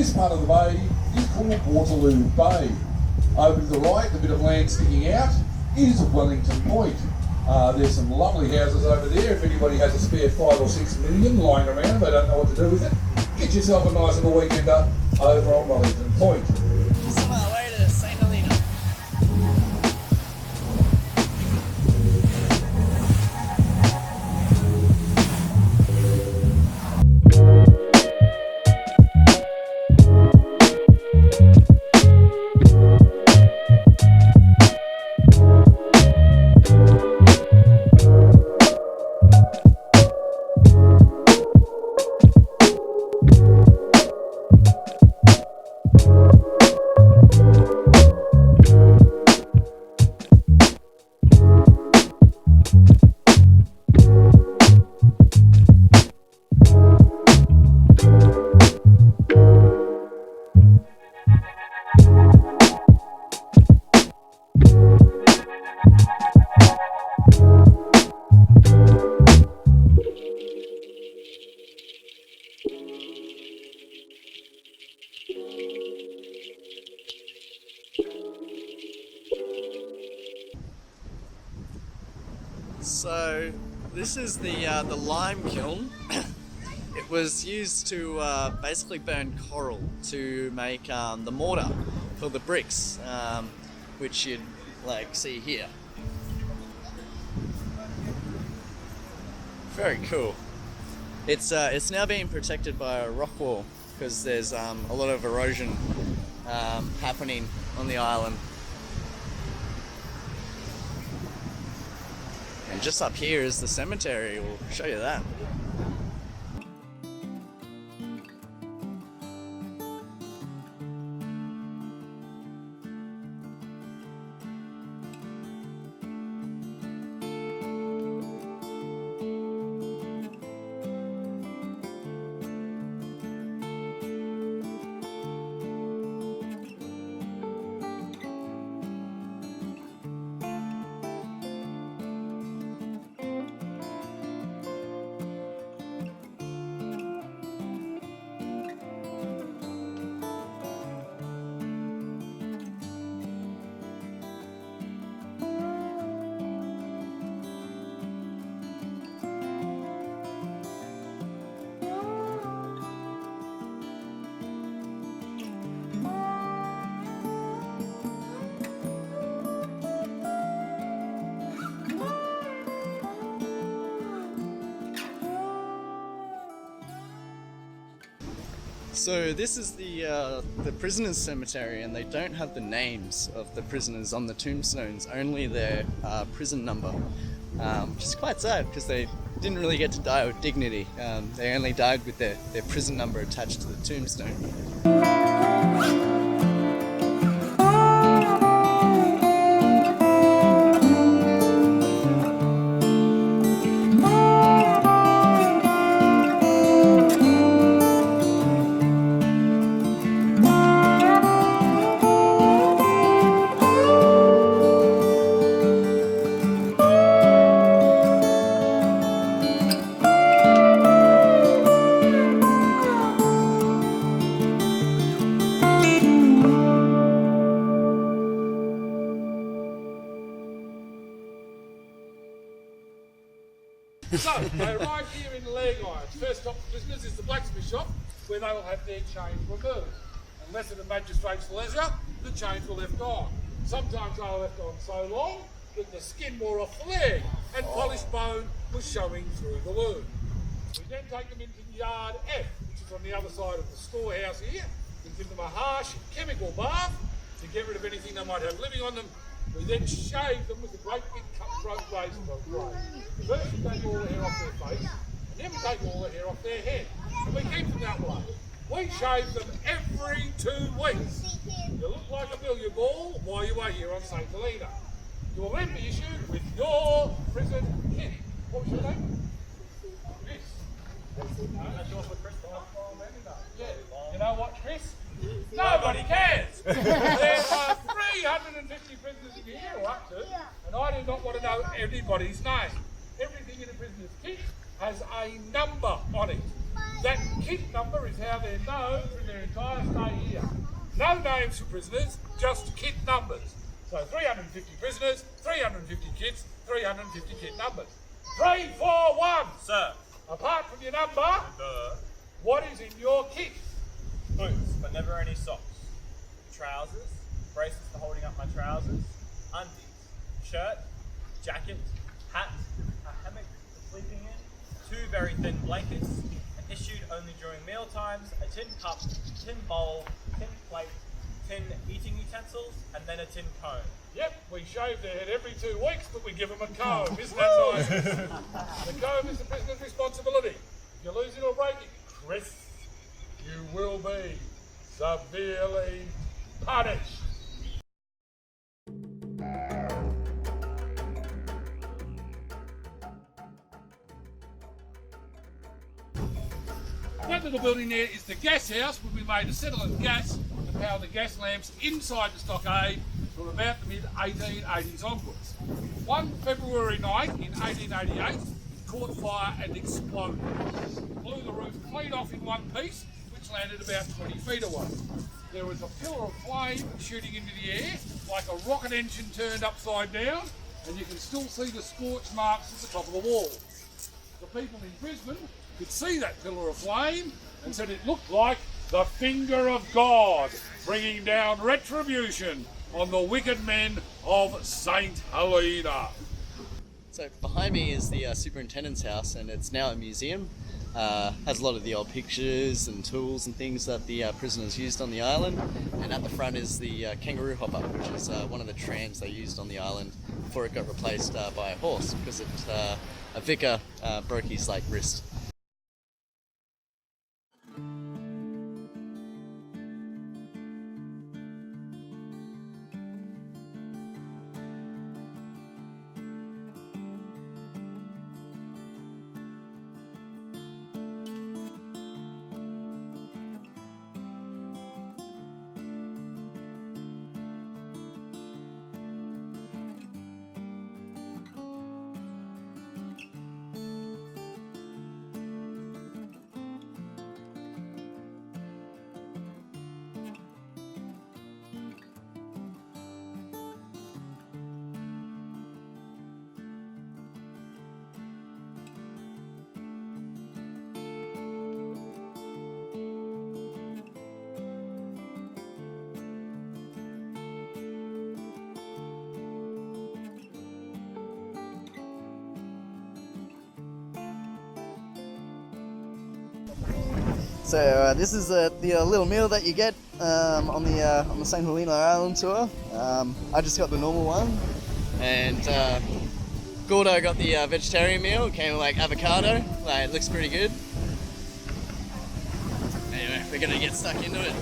This part of the bay is called Waterloo Bay. Over to the right, the bit of land sticking out is Wellington Point. There's some lovely houses over there. If anybody has a spare 5 or 6 million lying around, they don't know what to do with it, get yourself a nice little weekender over on Wellington Point. Just on our way to St Helena. So this is the lime kiln. It was used to basically burn coral to make the mortar for the bricks, which you'd like see here. Very cool. It's now being protected by a rock wall because there's a lot of erosion happening on the island. And just up here is the cemetery. We'll show you that. So this is the prisoners' cemetery, and they don't have the names of the prisoners on the tombstones, only their prison number, which is quite sad because they didn't really get to die with dignity. They only died with their prison number attached to the tombstone. So, they arrive here in Leaguire. First stop for prisoners is the blacksmith shop, where they will have their chains removed. Unless at a magistrate's leisure, the chains were left on. Sometimes they were left on so long that the skin wore off the leg and polished bone was showing through the wound. We then take them into yard F, which is on the other side of the storehouse here. We give them a harsh chemical bath to get rid of anything they might have living on them. We then shave them with a great big cutthroat razor blade. First we take all the hair off their face, and then we take all the hair off their head. And we keep them that way. We shave them every 2 weeks. You look like a billiard ball while you are here on St Helena. You will then be issued with your prison kit. What was your name? Chris. That's yours for Chris. Yeah. You know what, Chris? Nobody cares! There are 350 prisoners in here, or up to, and I do not want to know anybody's name. Everything in a prisoner's kit has a number on it. That kit number is how they're known through their entire stay here. No names for prisoners, just kit numbers. So 350 prisoners, 350 kits, 350 kit numbers. 341! Sir. Apart from your number, what is in your kit? Boots, but never any socks. Trousers, braces for holding up my trousers, undies, shirt, jacket, hat, a hammock for sleeping in, 2 very thin blankets, and issued only during meal times, a tin cup, tin bowl, tin plate, tin eating utensils, and then a tin comb. Yep, we shave their head every 2 weeks, but we give them a comb. Isn't that nice? The comb is the prisoner's responsibility. If you lose it or break it, Chris, you will be severely punished. That little building there is the gas house, where we made a settling gas to power the gas lamps inside the stockade from about the mid-1880s onwards. One February night in 1888, it caught fire and exploded. Blew the roof clean off in one piece, which landed about 20 feet away. There was a pillar of flame shooting into the air, like a rocket engine turned upside down, and you can still see the scorch marks at the top of the wall. The people in Brisbane could see that pillar of flame and said it looked like the finger of God bringing down retribution on the wicked men of St Helena. So behind me is the Superintendent's house, and it's now a museum. Has a lot of the old pictures and tools and things that the prisoners used on the island. And at the front is the kangaroo hopper, which is one of the trams they used on the island before it got replaced by a horse, because a vicar broke his wrist. So this is the little meal that you get on the St Helena Island tour. I just got the normal one, and Gordo got the vegetarian meal. It came with avocado. It looks pretty good. Anyway, we're gonna get stuck into it.